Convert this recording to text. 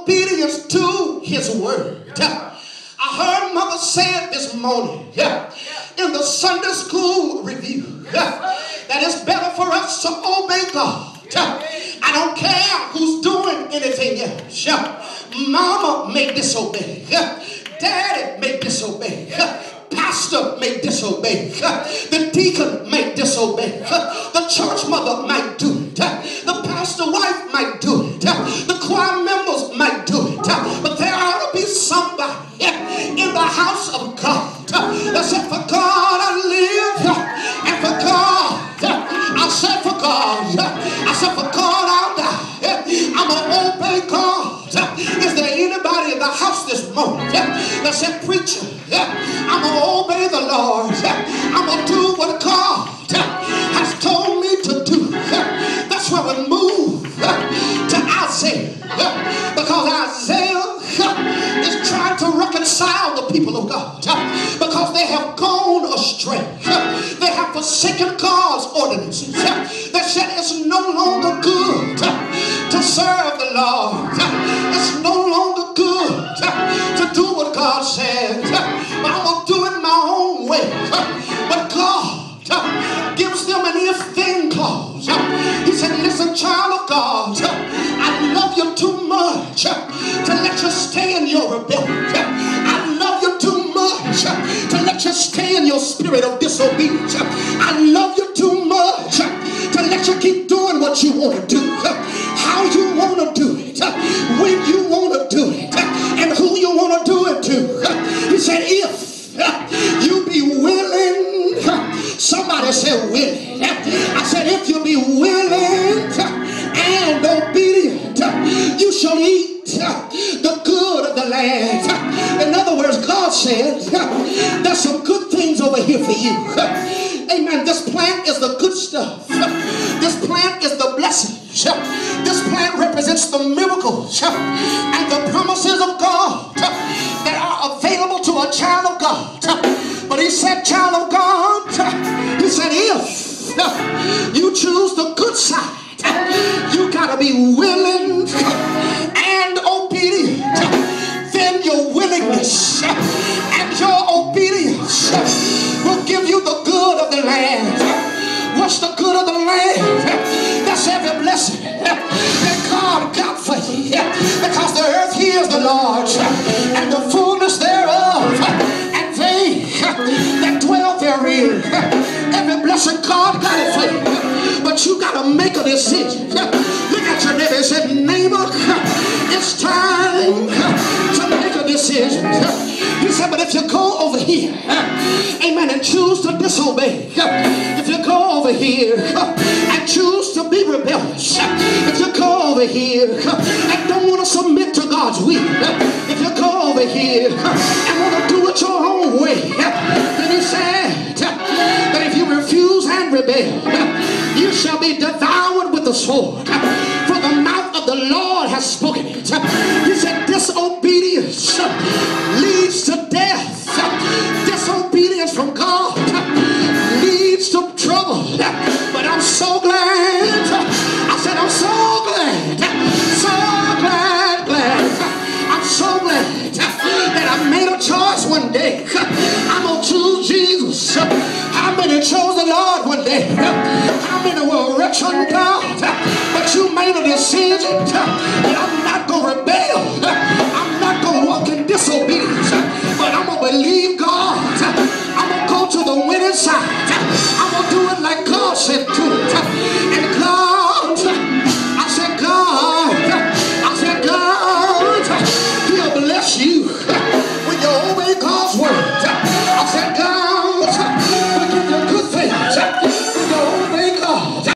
obedience to his word. I heard Mother say it this morning in the Sunday school review that it's better for us to obey God. I don't care who's doing anything else. Mama may disobey. Daddy may disobey. Pastor may disobey. The deacon may disobey. The church mother might do it. The pastor wife might do it. The choir members might do it. But there ought to be somebody in the house of God that said, for God I live, and for God I said, for God I said, for God I'll die. I'm gonna obey God. Is there anybody in the house this morning that said, preacher, I'm gonna obey the Lord, I'm gonna do what God has told me to do? That's where we move to Isaiah, because Isaiah is trying to reconcile the people of God, because they have gone astray. They have forsaken God's ordinances. They said it's no longer good to serve the Lord. It's no longer good to do what God said. But I'm going to do it my own way. But God gives them an if-then clause. He said, listen, child of God, I love you too much to let you stay in your rebellion. I love you too much to let you stay in your spirit of disobedience. I love you too much to let you keep doing what you want to do, how you want to do it, when you want to do it, and who you want to do it to. He said, if you be willing, somebody said willing. I said, if you be willing and obedient, you shall eat the good of the land. In other words, God said, there's some good things over here for you. Amen. This plant is the good stuff. This plant is the blessings. This plant represents the miracles and the promises of God that are available to a child of God. But he said, child of God, he said, if you choose the good side, you got to be willing and obedient. Then your willingness and your obedience will give you the good of the land. What's the good of the land? That's every blessing that God got for you. Because the earth here is the Lord's and the fullness thereof, and they that dwell therein. Every blessing God got it for you. But you got to make a decision. Look at your neighbor and say, neighbor, it's time to make a decision. He said, but if you go over here, amen, and choose to disobey, if you go over here and choose to be rebellious, if you go over here and don't want to submit to God's will, if you go over here and want to do it your own way, then he said that if you refuse and rebel, you shall be devoured with the sword, for the mouth of the Lord has spoken it. He said disobedience leads to death. Disobedience from God leads to trouble. But I'm so glad. I said I'm so glad. I'm so glad that I made a choice one day. I'm going to choose Jesus. How many chose the Lord one day? How many were rich on God? But you made a decision that I'm not going to rebel. I'm not going to walk in disobedience. But I'm going to believe God. I'm going to go to the winning side.